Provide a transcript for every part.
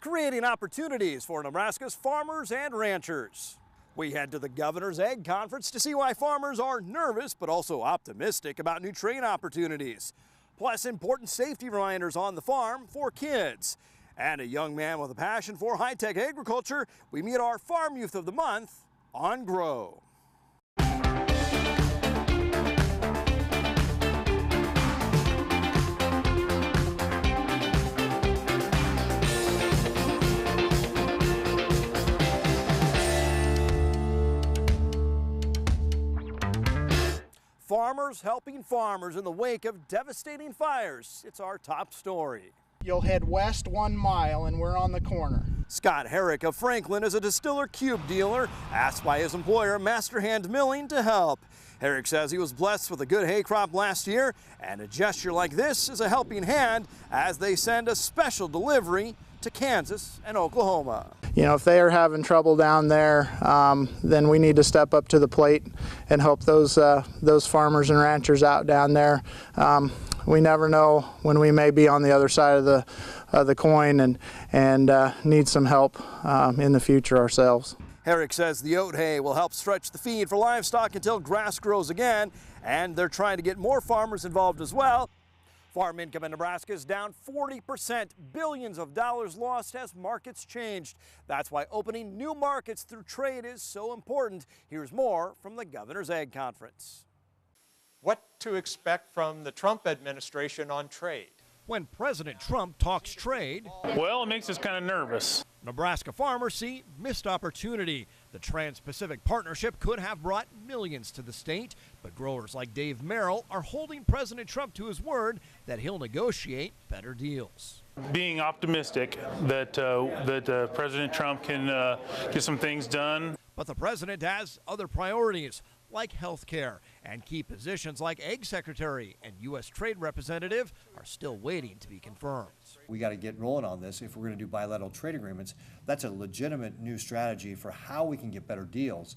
creating opportunities for Nebraska's farmers and ranchers. We head to the Governor's Egg Conference to see why farmers are nervous but also optimistic about new trade opportunities. Plus important safety reminders on the farm for kids. And a young man with a passion for high-tech agriculture. We meet our Farm Youth of the Month on Grow. Farmers helping farmers in the wake of devastating fires. It's our top story. You'll head west 1 mile and we're on the corner. Scott Herrick of Franklin is a distiller cube dealer, asked by his employer Master Hand Milling to help. Herrick says he was blessed with a good hay crop last year, and a gesture like this is a helping hand as they send a special delivery to Kansas and Oklahoma. You know, if they are having trouble down there, then we need to step up to the plate and help those farmers and ranchers out down there. We never know when we may be on the other side of the coin and need some help in the future ourselves. Herrick says the oat hay will help stretch the feed for livestock until grass grows again, and they're trying to get more farmers involved as well. Farm income in Nebraska is down 40%, billions of dollars lost as markets changed. That's why opening new markets through trade is so important. Here's more from the Governor's Egg Conference. What to expect from the Trump administration on trade? When President Trump talks trade, well, it makes us kind of nervous. Nebraska farmers see missed opportunity. The Trans-Pacific Partnership could have brought millions to the state, but growers like Dave Merrill are holding President Trump to his word that he'll negotiate better deals. Being optimistic that President Trump can get some things done. But the president has other priorities, like health care, and key positions like Egg Secretary and U.S. Trade Representative are still waiting to be confirmed. We got to get rolling on this. If we're going to do bilateral trade agreements, that's a legitimate new strategy for how we can get better deals,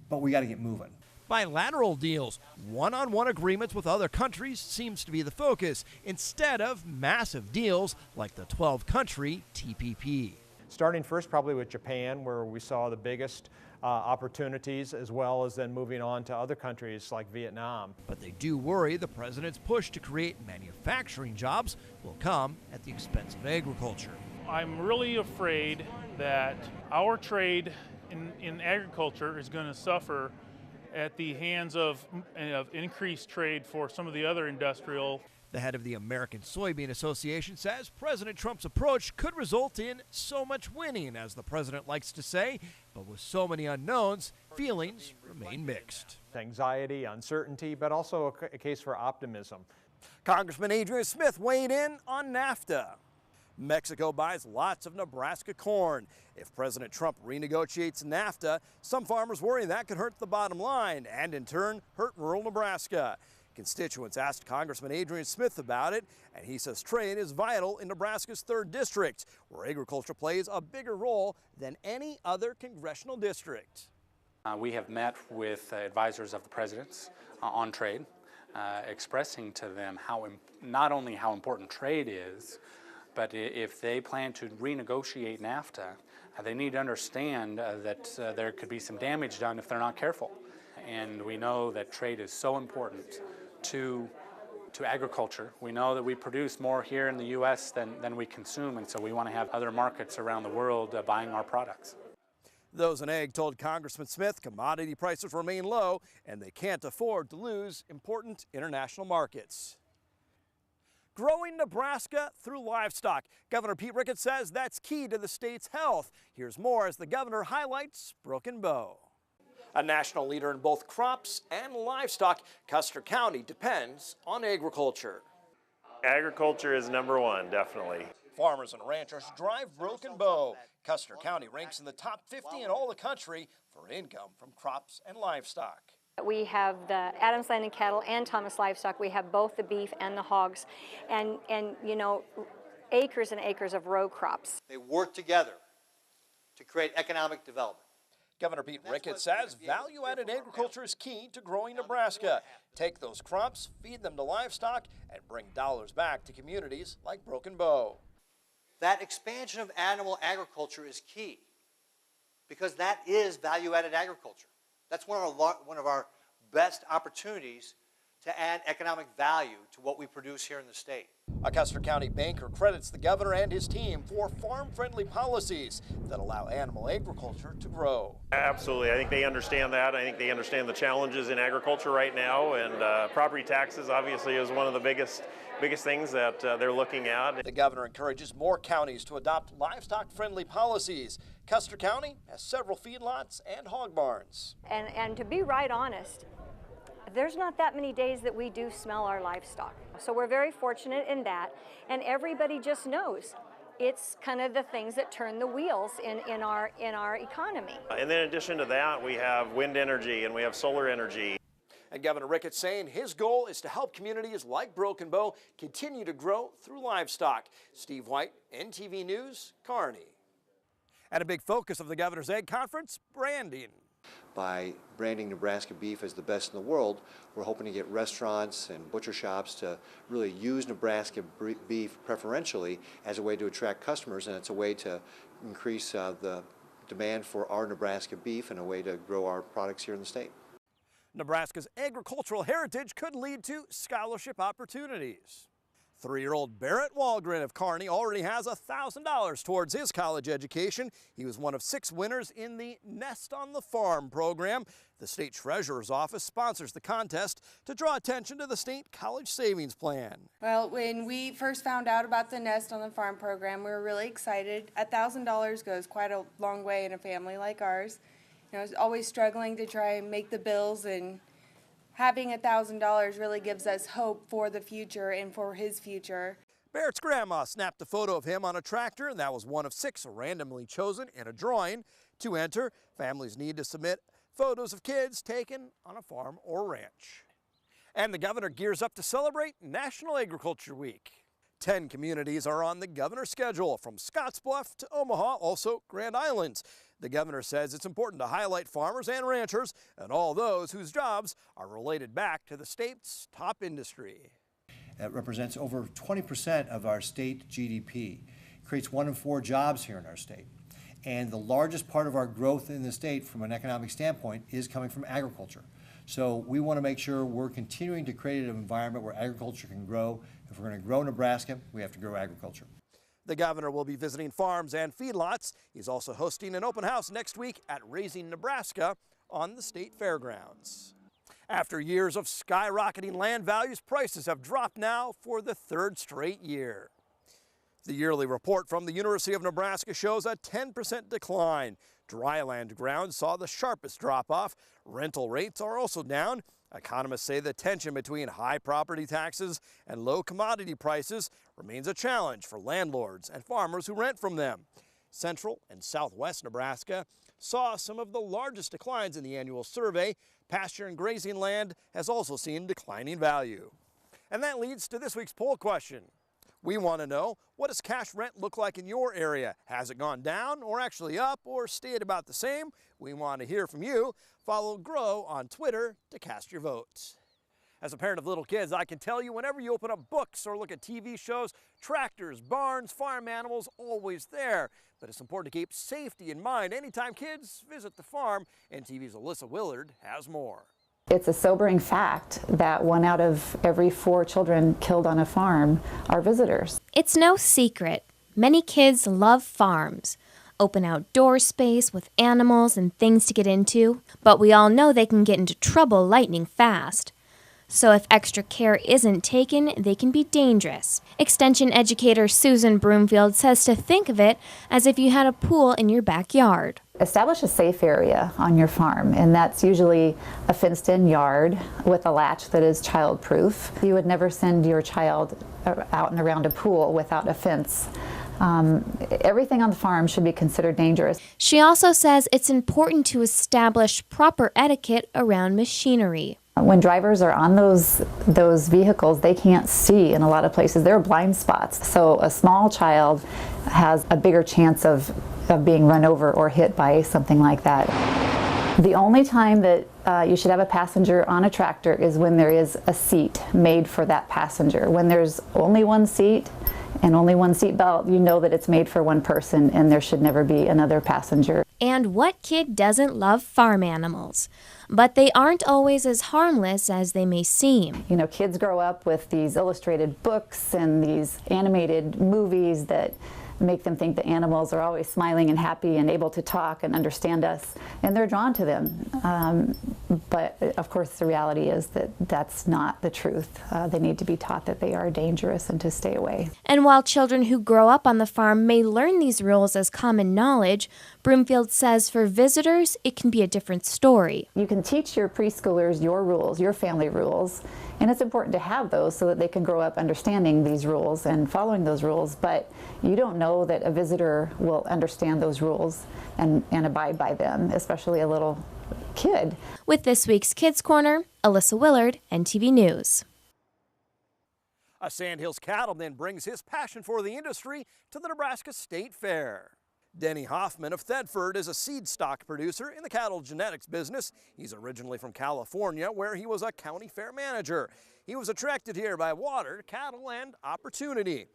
but we got to get moving. Bilateral deals, one-on-one agreements with other countries seems to be the focus, instead of massive deals like the 12-country TPP. Starting first probably with Japan, where we saw the biggest opportunities, as well as then moving on to other countries like Vietnam. But they do worry the president's push to create manufacturing jobs will come at the expense of agriculture. I'm really afraid that our trade in agriculture is going to suffer at the hands of increased trade for some of the other industrial. The head of the American Soybean Association says President Trump's approach could result in so much winning, as the president likes to say, but with so many unknowns, feelings remain mixed. Anxiety, uncertainty, but also a case for optimism. Congressman Adrian Smith weighed in on NAFTA. Mexico buys lots of Nebraska corn. If President Trump renegotiates NAFTA, some farmers worry that could hurt the bottom line and in turn hurt rural Nebraska. Constituents asked Congressman Adrian Smith about it, and he says trade is vital in Nebraska's 3rd district, where agriculture plays a bigger role than any other congressional district. We have met with advisors of the president's on trade, expressing to them not only how important trade is, but if they plan to renegotiate NAFTA, they need to understand that there could be some damage done if they're not careful. And we know that trade is so important to agriculture. We know that we produce more here in the U.S. than we consume, and so we want to have other markets around the world buying our products. Those in ag told Congressman Smith commodity prices remain low and they can't afford to lose important international markets. Growing Nebraska through livestock. Governor Pete Ricketts says that's key to the state's health. Here's more as the governor highlights Broken Bow. A national leader in both crops and livestock, Custer County depends on agriculture. Agriculture is #1, definitely. Farmers and ranchers drive Broken Bow. Custer County ranks in the top 50 in all the country for income from crops and livestock. We have the Adams Landing cattle and Thomas Livestock. We have both the beef and the hogs, and you know, acres and acres of row crops. They work together to create economic development. Governor Pete Ricketts says value-added agriculture is key to growing Nebraska. Take those crops, feed them to livestock, and bring dollars back to communities like Broken Bow. that expansion of animal agriculture is key, because that is value-added agriculture. That's one of our best opportunities to add economic value to what we produce here in the state. A Custer County banker credits the governor and his team for farm-friendly policies that allow animal agriculture to grow. Absolutely. I think they understand that. I think they understand the challenges in agriculture right now, and property taxes obviously is one of the biggest things that they're looking at. The governor encourages more counties to adopt livestock-friendly policies. Custer County has several feedlots and hog barns. And to be right honest, there's not that many days that we do smell our livestock. So we're very fortunate in that, and everybody just knows it's kind of the things that turn the wheels in our economy. And then in addition to that, we have wind energy and we have solar energy. And Governor Ricketts saying his goal is to help communities like Broken Bow continue to grow through livestock. Steve White, NTV News, Kearney. And a big focus of the Governor's Egg Conference, branding. By branding Nebraska beef as the best in the world, we're hoping to get restaurants and butcher shops to really use Nebraska beef preferentially as a way to attract customers, and it's a way to increase the demand for our Nebraska beef and a way to grow our products here in the state. Nebraska's agricultural heritage could lead to scholarship opportunities. 3-year-old Barrett Walgren of Kearney already has $1,000 towards his college education. He was one of 6 winners in the Nest on the Farm program. The state treasurer's office sponsors the contest to draw attention to the state college savings plan. Well, when we first found out about the Nest on the Farm program, we were really excited. $1,000 goes quite a long way in a family like ours. You know, I was always struggling to try and make the bills, and having $1,000 really gives us hope for the future and for his future. Barrett's grandma snapped a photo of him on a tractor, and that was one of 6 randomly chosen in a drawing. To enter, families need to submit photos of kids taken on a farm or ranch. And the governor gears up to celebrate National Agriculture Week. 10 communities are on the governor's schedule, from Scottsbluff to Omaha, also Grand Island. The governor says it's important to highlight farmers and ranchers and all those whose jobs are related back to the state's top industry. It represents over 20% of our state GDP. It creates 1 in 4 jobs here in our state. And the largest part of our growth in the state from an economic standpoint is coming from agriculture. So we want to make sure we're continuing to create an environment where agriculture can grow. If we're going to grow Nebraska, we have to grow agriculture. The governor will be visiting farms and feedlots. He's also hosting an open house next week at Raising Nebraska on the state fairgrounds. After years of skyrocketing land values, prices have dropped now for the 3rd straight year. The yearly report from the University of Nebraska shows a 10% decline. Dryland ground saw the sharpest drop-off. Rental rates are also down. Economists say the tension between high property taxes and low commodity prices remains a challenge for landlords and farmers who rent from them. Central and southwest Nebraska saw some of the largest declines in the annual survey. Pasture and grazing land has also seen declining value. And that leads to this week's poll question. We want to know, what does cash rent look like in your area? Has it gone down or actually up or stayed about the same? We want to hear from you. Follow Grow on Twitter to cast your votes. As a parent of little kids, I can tell you whenever you open up books or look at TV shows, tractors, barns, farm animals, always there. But it's important to keep safety in mind anytime kids visit the farm. NTV's Alyssa Willard has more. It's a sobering fact that 1 out of every 4 children killed on a farm are visitors. It's no secret. Many kids love farms. Open outdoor space with animals and things to get into. But we all know they can get into trouble lightning fast. So if extra care isn't taken, they can be dangerous. Extension educator Susan Broomfield says to think of it as if you had a pool in your backyard. Establish a safe area on your farm, and that's usually a fenced-in yard with a latch that is child-proof. You would never send your child out and around a pool without a fence. Everything on the farm should be considered dangerous. She also says it's important to establish proper etiquette around machinery. When drivers are on those vehicles, they can't see in a lot of places. There are blind spots. So a small child has a bigger chance of being run over or hit by something like that. The only time that you should have a passenger on a tractor is when there is a seat made for that passenger. When there's only one seat, and only one seat belt, you know that it's made for one person and there should never be another passenger. And what kid doesn't love farm animals? But they aren't always as harmless as they may seem. You know, kids grow up with these illustrated books and these animated movies that make them think the animals are always smiling and happy and able to talk and understand us, and they're drawn to them. But of course the reality is that that's not the truth. They need to be taught that they are dangerous and to stay away. And while children who grow up on the farm may learn these rules as common knowledge, Broomfield says for visitors it can be a different story. You can teach your preschoolers your rules, your family rules, and it's important to have those so that they can grow up understanding these rules and following those rules, but you don't know that a visitor will understand those rules and abide by them, especially a little kid. With this week's Kids Corner, Alyssa Willard, NTV News. A Sandhills cattleman brings his passion for the industry to the Nebraska State Fair. Denny Hoffman of Thedford is a seed stock producer in the cattle genetics business. He's originally from California, where he was a county fair manager. He was attracted here by water, cattle, and opportunity,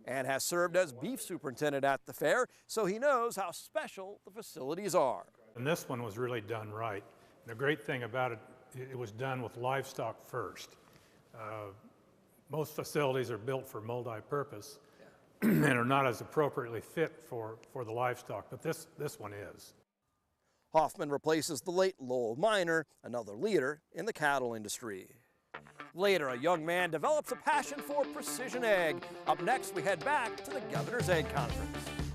and has served as beef superintendent at the fair, so he knows how special the facilities are. And this one was really done right. And the great thing about it, it was done with livestock first. Most facilities are built for multi-purpose and are not as appropriately fit for the livestock, but this one is. Hoffman replaces the late Lowell Miner, another leader in the cattle industry. Later, a young man develops a passion for precision ag. Up next, we head back to the Governor's Egg Conference.